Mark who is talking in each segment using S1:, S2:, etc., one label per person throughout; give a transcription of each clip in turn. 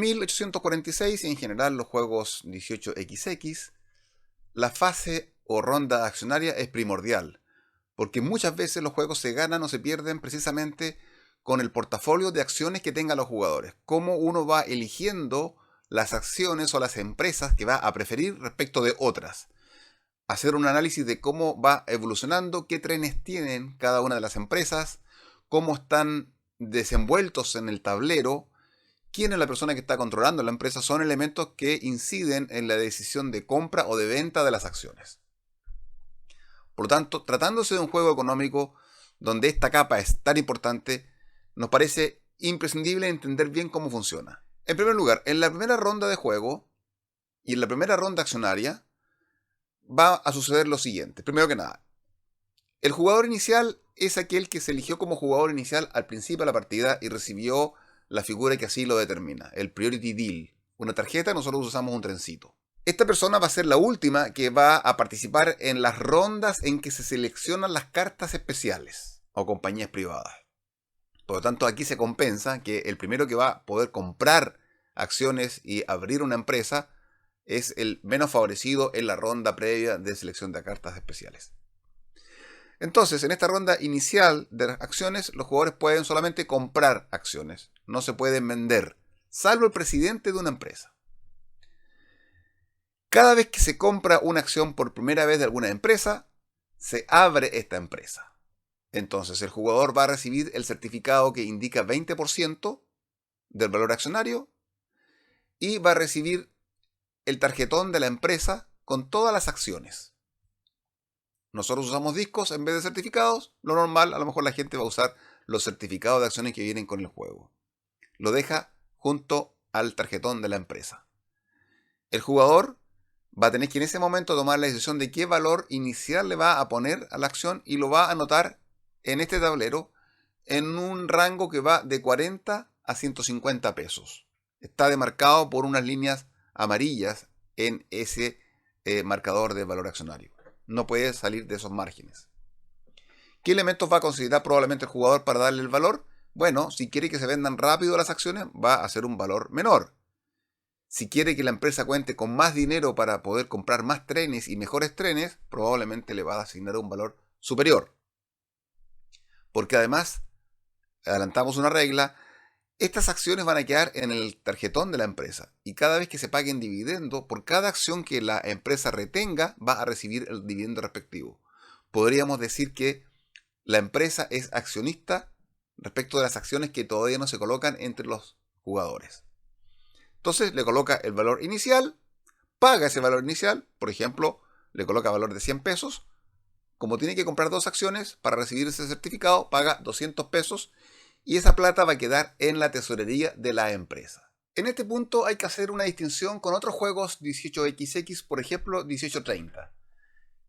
S1: 1846 y en general los juegos 18XX, la fase o ronda accionaria es primordial, porque muchas veces los juegos se ganan o se pierden precisamente con el portafolio de acciones que tengan los jugadores. Cómo uno va eligiendo las acciones o las empresas que va a preferir respecto de otras. Hacer un análisis de cómo va evolucionando, qué trenes tienen cada una de las empresas, cómo están desenvueltos en el tablero, quién es la persona que está controlando la empresa, son elementos que inciden en la decisión de compra o de venta de las acciones. Por lo tanto, tratándose de un juego económico donde esta capa es tan importante, nos parece imprescindible entender bien cómo funciona. En primer lugar, en la primera ronda de juego y en la primera ronda accionaria va a suceder lo siguiente. Primero que nada, el jugador inicial es aquel que se eligió como jugador inicial al principio de la partida y recibió la figura que así lo determina, el Priority Deal, una tarjeta, nosotros usamos un trencito. Esta persona va a ser la última que va a participar en las rondas en que se seleccionan las cartas especiales o compañías privadas. Por lo tanto, aquí se compensa que el primero que va a poder comprar acciones y abrir una empresa es el menos favorecido en la ronda previa de selección de cartas especiales. Entonces, en esta ronda inicial de las acciones, los jugadores pueden solamente comprar acciones, no se pueden vender, salvo el presidente de una empresa. Cada vez que se compra una acción por primera vez de alguna empresa, se abre esta empresa. Entonces el jugador va a recibir el certificado que indica 20% del valor accionario y va a recibir el tarjetón de la empresa con todas las acciones. Nosotros usamos discos en vez de certificados. Lo normal, a lo mejor la gente va a usar los certificados de acciones que vienen con el juego. Lo deja junto al tarjetón de la empresa. El jugador va a tener que en ese momento tomar la decisión de qué valor inicial le va a poner a la acción y lo va a anotar en este tablero en un rango que va de 40 a 150 pesos. Está demarcado por unas líneas amarillas en ese marcador de valor accionario. No puede salir de esos márgenes. ¿Qué elementos va a considerar probablemente el jugador para darle el valor? Bueno, si quiere que se vendan rápido las acciones, va a hacer un valor menor. Si quiere que la empresa cuente con más dinero para poder comprar más trenes y mejores trenes, probablemente le va a asignar un valor superior. Porque además, adelantamos una regla, estas acciones van a quedar en el tarjetón de la empresa y cada vez que se paguen dividendo, por cada acción que la empresa retenga, va a recibir el dividendo respectivo. Podríamos decir que la empresa es accionista respecto de las acciones que todavía no se colocan entre los jugadores. Entonces le coloca el valor inicial, paga ese valor inicial, por ejemplo, le coloca valor de 100 pesos. Como tiene que comprar 2 acciones para recibir ese certificado, paga 200 pesos y esa plata va a quedar en la tesorería de la empresa. En este punto hay que hacer una distinción con otros juegos 18XX, por ejemplo 1830,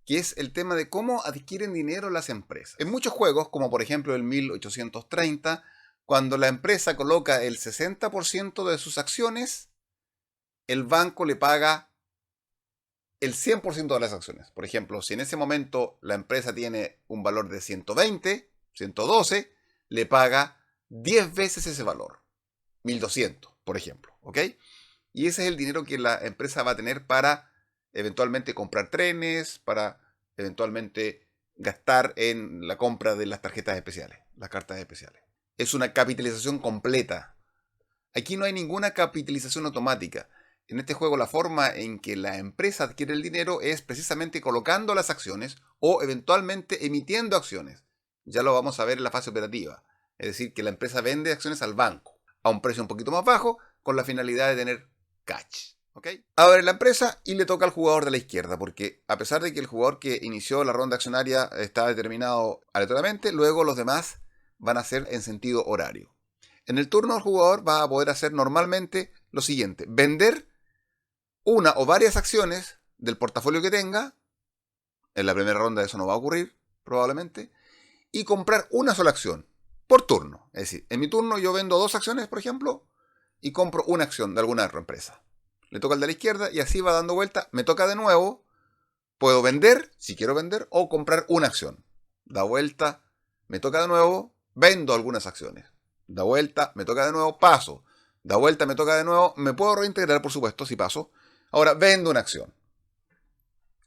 S1: que es el tema de cómo adquieren dinero las empresas. En muchos juegos, como por ejemplo el 1830, cuando la empresa coloca el 60% de sus acciones, el banco le paga el 100% de las acciones. Por ejemplo, si en ese momento la empresa tiene un valor de 120, 112, le paga 10 veces ese valor. 1200, por ejemplo. ¿Ok? Y ese es el dinero que la empresa va a tener para eventualmente comprar trenes, para eventualmente gastar en la compra de las tarjetas especiales, las cartas especiales. Es una capitalización completa. Aquí no hay ninguna capitalización automática. En este juego la forma en que la empresa adquiere el dinero es precisamente colocando las acciones o eventualmente emitiendo acciones. Ya lo vamos a ver en la fase operativa. Es decir, que la empresa vende acciones al banco a un precio un poquito más bajo con la finalidad de tener cash. ¿Okay? Abre la empresa y le toca al jugador de la izquierda, porque a pesar de que el jugador que inició la ronda accionaria está determinado aleatoriamente, luego los demás van a ser en sentido horario. En el turno del jugador va a poder hacer normalmente lo siguiente: vender una o varias acciones del portafolio que tenga. En la primera ronda eso no va a ocurrir, probablemente. Y comprar una sola acción por turno. Es decir, en mi turno yo vendo 2 acciones, por ejemplo, y compro una acción de alguna otra empresa. Le toca al de la izquierda y así va dando vuelta. Me toca de nuevo. Puedo vender, si quiero vender, o comprar una acción. Da vuelta, me toca de nuevo, vendo algunas acciones. Da vuelta, me toca de nuevo, paso. Da vuelta, me toca de nuevo, me puedo reintegrar, por supuesto, si paso. Ahora vendo una acción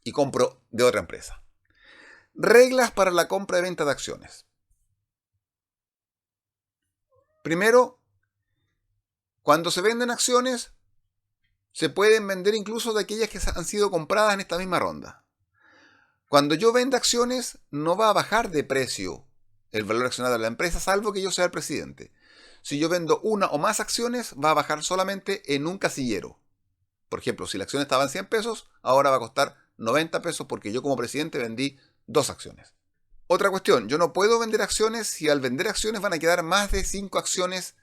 S1: y compro de otra empresa. Reglas para la compra y venta de acciones. Primero, cuando se venden acciones, se pueden vender incluso de aquellas que han sido compradas en esta misma ronda. Cuando yo venda acciones, no va a bajar de precio el valor accionario de la empresa, salvo que yo sea el presidente. Si yo vendo una o más acciones, va a bajar solamente en un casillero. Por ejemplo, si la acción estaba en 100 pesos, ahora va a costar 90 pesos porque yo como presidente vendí 2 acciones. Otra cuestión, yo no puedo vender acciones si al vender acciones van a quedar más de 5 acciones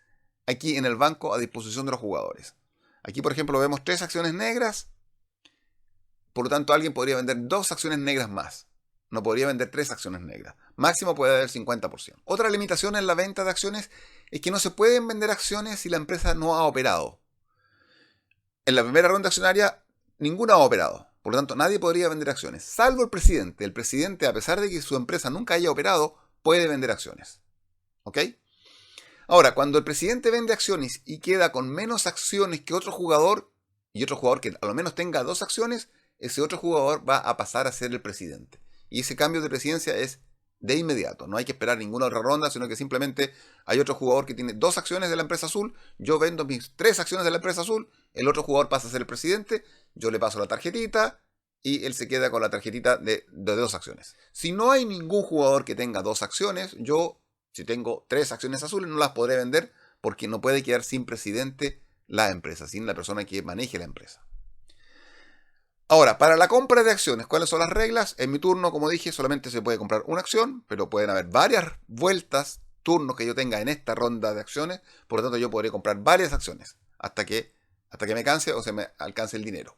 S1: aquí en el banco a disposición de los jugadores. Aquí, por ejemplo, vemos 3 acciones negras. Por lo tanto, alguien podría vender 2 acciones negras más. No podría vender 3 acciones negras. Máximo puede haber 50%. Otra limitación en la venta de acciones es que no se pueden vender acciones si la empresa no ha operado. En la primera ronda accionaria, ninguna ha operado. Por lo tanto, nadie podría vender acciones, salvo el presidente. El presidente, a pesar de que su empresa nunca haya operado, puede vender acciones. ¿Ok? Ahora, cuando el presidente vende acciones y queda con menos acciones que otro jugador, y otro jugador que a lo menos tenga 2 acciones, ese otro jugador va a pasar a ser el presidente. Y ese cambio de presidencia es de inmediato. No hay que esperar ninguna otra ronda, sino que simplemente hay otro jugador que tiene 2 acciones de la empresa azul, yo vendo mis 3 acciones de la empresa azul, el otro jugador pasa a ser el presidente, yo le paso la tarjetita y él se queda con la tarjetita de 2 acciones. Si no hay ningún jugador que tenga 2 acciones, si tengo 3 acciones azules, no las podré vender porque no puede quedar sin presidente la empresa, sin la persona que maneje la empresa. Ahora, para la compra de acciones, ¿cuáles son las reglas? En mi turno, como dije, solamente se puede comprar una acción, pero pueden haber varias vueltas, turnos que yo tenga en esta ronda de acciones. Por lo tanto, yo podré comprar varias acciones hasta que me canse o se me alcance el dinero.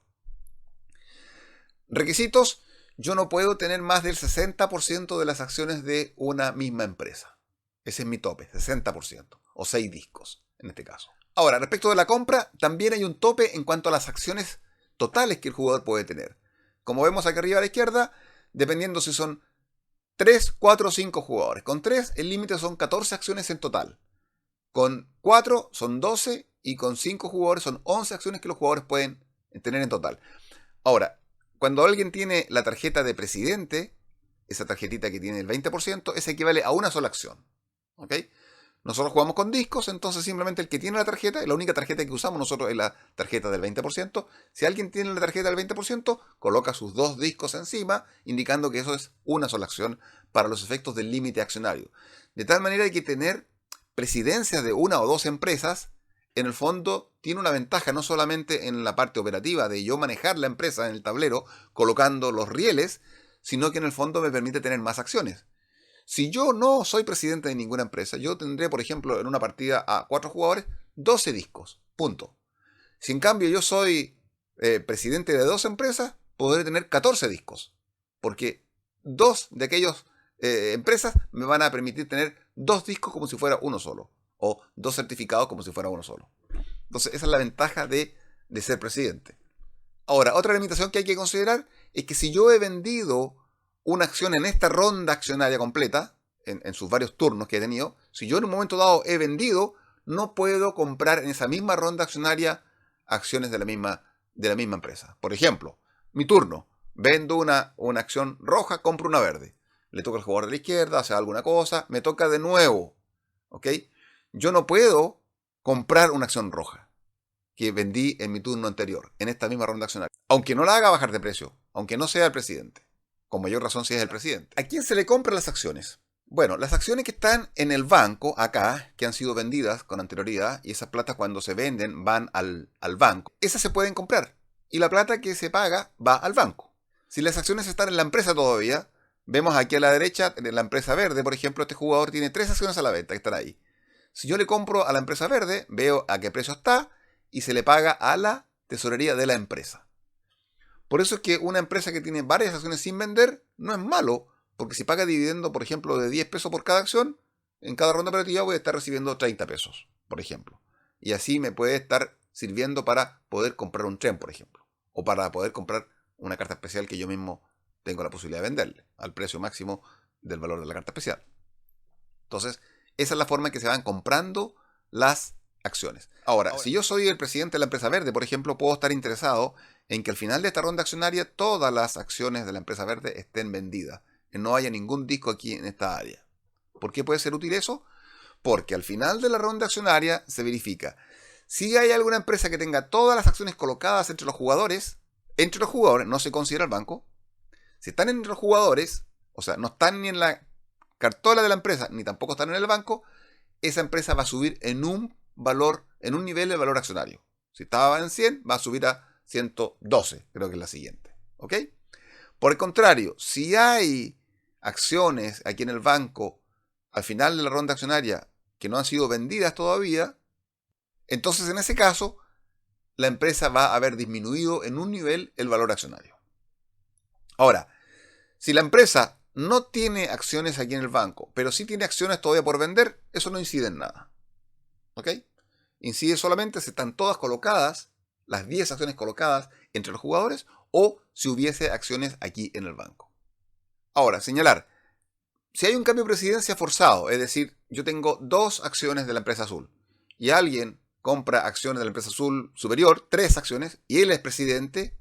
S1: Requisitos: yo no puedo tener más del 60% de las acciones de una misma empresa. Ese es mi tope, 60%, o 6 discos en este caso. Ahora, respecto de la compra, también hay un tope en cuanto a las acciones totales que el jugador puede tener. Como vemos aquí arriba a la izquierda, dependiendo si son 3, 4 o 5 jugadores. Con 3 el límite son 14 acciones en total. Con 4 son 12 y con 5 jugadores son 11 acciones que los jugadores pueden tener en total. Ahora, cuando alguien tiene la tarjeta de presidente, esa tarjetita que tiene el 20%, esa equivale a una sola acción. ¿Ok? Nosotros jugamos con discos, entonces simplemente el que tiene la tarjeta, y la única tarjeta que usamos nosotros es la tarjeta del 20%. Si alguien tiene la tarjeta del 20%, coloca sus 2 discos encima, indicando que eso es una sola acción para los efectos del límite accionario. De tal manera que tener presidencias de una o 2 empresas, en el fondo, tiene una ventaja no solamente en la parte operativa de yo manejar la empresa en el tablero, colocando los rieles, sino que en el fondo me permite tener más acciones. Si yo no soy presidente de ninguna empresa, yo tendré, por ejemplo, en una partida a 4 jugadores, 12 discos. Punto. Si en cambio yo soy presidente de 2 empresas, podré tener 14 discos. Porque 2 de aquellas empresas me van a permitir tener 2 discos como si fuera uno solo. O 2 certificados como si fuera uno solo. Entonces esa es la ventaja de ser presidente. Ahora, otra limitación que hay que considerar es que si yo he vendido una acción en esta ronda accionaria completa, en sus varios turnos que he tenido, si yo en un momento dado he vendido, no puedo comprar en esa misma ronda accionaria acciones de la misma empresa. Por ejemplo, mi turno, vendo una acción roja, compro una verde. Le toca al jugador de la izquierda, hace alguna cosa, me toca de nuevo. ¿Ok? Yo no puedo comprar una acción roja que vendí en mi turno anterior, en esta misma ronda accionaria. Aunque no la haga bajar de precio, aunque no sea el presidente. Con mayor razón si es el presidente. ¿A quién se le compran las acciones? Bueno, las acciones que están en el banco, acá, que han sido vendidas con anterioridad, y esas platas cuando se venden van al banco, esas se pueden comprar. Y la plata que se paga va al banco. Si las acciones están en la empresa todavía, vemos aquí a la derecha, en la empresa verde, por ejemplo, este jugador tiene 3 acciones a la venta que están ahí. Si yo le compro a la empresa verde, veo a qué precio está y se le paga a la tesorería de la empresa. Por eso es que una empresa que tiene varias acciones sin vender no es malo, porque si paga dividendo, por ejemplo, de 10 pesos por cada acción, en cada ronda operativa voy a estar recibiendo 30 pesos, por ejemplo. Y así me puede estar sirviendo para poder comprar un tren, por ejemplo. O para poder comprar una carta especial que yo mismo tengo la posibilidad de venderle, al precio máximo del valor de la carta especial. Entonces, esa es la forma en que se van comprando las acciones. Ahora, si yo soy el presidente de la empresa verde, por ejemplo, puedo estar interesado en que al final de esta ronda accionaria todas las acciones de la empresa verde estén vendidas, que no haya ningún disco aquí en esta área. ¿Por qué puede ser útil eso? Porque al final de la ronda accionaria se verifica si hay alguna empresa que tenga todas las acciones colocadas entre los jugadores, no se considera el banco. Si están entre los jugadores, o sea, no están ni en la cartola de la empresa, ni tampoco están en el banco, esa empresa va a subir en un valor, en un nivel de valor accionario. Si estaba en 100, va a subir a 112, creo que es la siguiente. ¿Ok? Por el contrario, si hay acciones aquí en el banco al final de la ronda accionaria que no han sido vendidas todavía, entonces en ese caso la empresa va a haber disminuido en un nivel el valor accionario. Ahora, si la empresa no tiene acciones aquí en el banco, pero sí tiene acciones todavía por vender, eso no incide en nada. ¿Ok? Incide solamente si están todas colocadas, las 10 acciones colocadas entre los jugadores, o si hubiese acciones aquí en el banco. Ahora, señalar, si hay un cambio de presidencia forzado, es decir, yo tengo 2 acciones de la empresa azul, y alguien compra acciones de la empresa azul superior, 3 acciones, y él es presidente,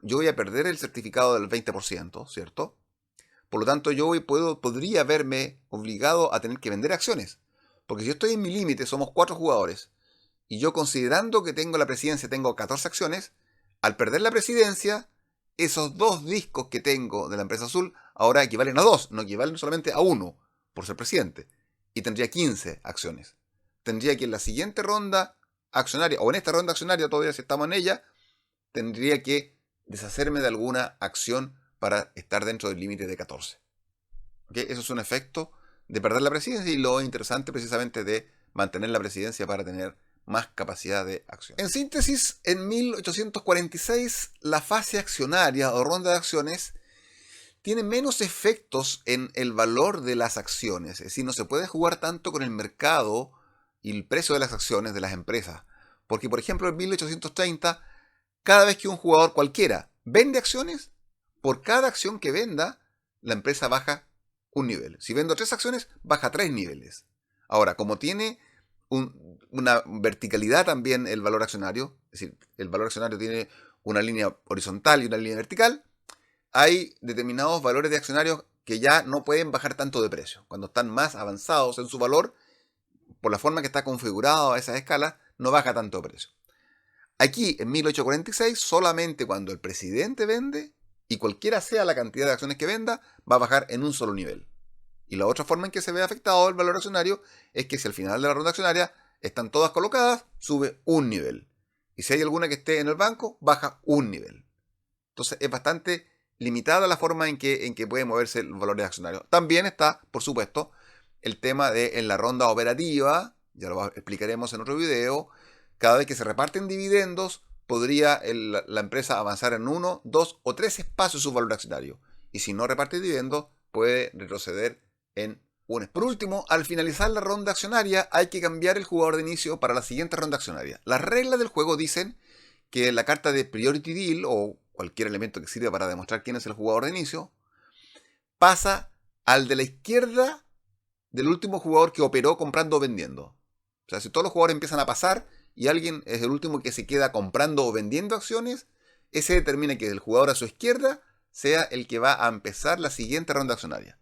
S1: yo voy a perder el certificado del 20%, ¿cierto? Por lo tanto, yo podría verme obligado a tener que vender acciones. Porque si yo estoy en mi límite, somos 4 jugadores, y yo considerando que tengo la presidencia, tengo 14 acciones, al perder la presidencia, esos 2 discos que tengo de la empresa azul ahora equivalen a 2, no equivalen solamente a 1 por ser presidente. Y tendría 15 acciones. Tendría que en la siguiente ronda accionaria, o en esta ronda accionaria todavía si estamos en ella, tendría que deshacerme de alguna acción para estar dentro del límite de 14. ¿Okay? Eso es un efecto de perder la presidencia y lo interesante precisamente de mantener la presidencia para tener más capacidad de acción. En síntesis, en 1846 la fase accionaria o ronda de acciones tiene menos efectos en el valor de las acciones. Es decir, no se puede jugar tanto con el mercado y el precio de las acciones de las empresas. Porque, por ejemplo, en 1830, cada vez que un jugador cualquiera vende acciones, por cada acción que venda, la empresa baja un nivel. Si vendo 3 acciones, baja 3 niveles. Ahora, como tiene una verticalidad también el valor accionario, es decir, el valor accionario tiene una línea horizontal y una línea vertical, hay determinados valores de accionarios que ya no pueden bajar tanto de precio. Cuando están más avanzados en su valor, por la forma que está configurado a esa escala, no baja tanto de precio. Aquí, en 1846, solamente cuando el presidente vende, y cualquiera sea la cantidad de acciones que venda, va a bajar en un solo nivel. Y la otra forma en que se ve afectado el valor accionario es que si al final de la ronda accionaria están todas colocadas, sube un nivel. Y si hay alguna que esté en el banco, baja un nivel. Entonces es bastante limitada la forma en que puede moverse el valor de accionario. También está, por supuesto, el tema de en la ronda operativa, ya lo explicaremos en otro video, cada vez que se reparten dividendos, podría la empresa avanzar en 1, 2 o 3 espacios su valor accionario. Y si no reparte dividendos, puede retroceder en un espacio. Por último, al finalizar la ronda accionaria, hay que cambiar el jugador de inicio para la siguiente ronda accionaria. Las reglas del juego dicen que la carta de Priority Deal, o cualquier elemento que sirva para demostrar quién es el jugador de inicio, pasa al de la izquierda del último jugador que operó comprando o vendiendo. O sea, si todos los jugadores empiezan a pasar y alguien es el último que se queda comprando o vendiendo acciones, ese determina que el jugador a su izquierda sea el que va a empezar la siguiente ronda accionaria.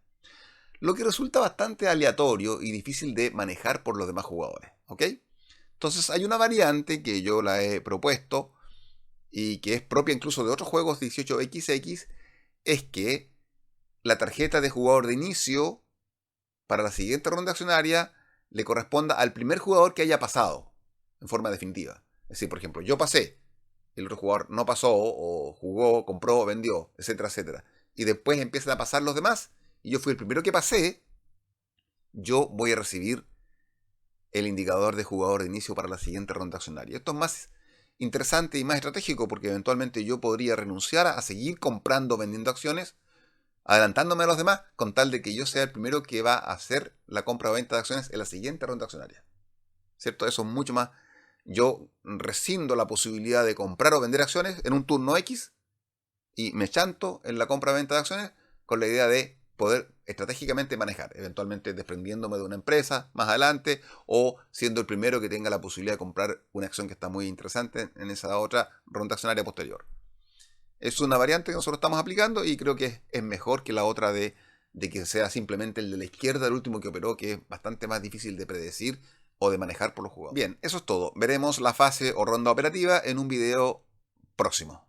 S1: Lo que resulta bastante aleatorio y difícil de manejar por los demás jugadores. ¿Ok? Entonces hay una variante que yo la he propuesto y que es propia incluso de otros juegos 18XX, es que la tarjeta de jugador de inicio para la siguiente ronda accionaria le corresponda al primer jugador que haya pasado en forma definitiva. Es decir, por ejemplo, yo pasé, el otro jugador no pasó, o jugó, compró, vendió, etcétera, etcétera. Y después empiezan a pasar los demás, y yo fui el primero que pasé, yo voy a recibir el indicador de jugador de inicio para la siguiente ronda accionaria. Esto es más interesante y más estratégico porque eventualmente yo podría renunciar a seguir comprando, vendiendo acciones, adelantándome a los demás, con tal de que yo sea el primero que va a hacer la compra o venta de acciones en la siguiente ronda accionaria. ¿Cierto? Eso es mucho más. Yo rescindo la posibilidad de comprar o vender acciones en un turno X y me chanto en la compra o venta de acciones con la idea de poder estratégicamente manejar, eventualmente desprendiéndome de una empresa más adelante o siendo el primero que tenga la posibilidad de comprar una acción que está muy interesante en esa otra ronda accionaria posterior. Es una variante que nosotros estamos aplicando y creo que es mejor que la otra de que sea simplemente el de la izquierda, el último que operó, que es bastante más difícil de predecir o de manejar por los jugadores. Bien, eso es todo. Veremos la fase o ronda operativa en un video próximo.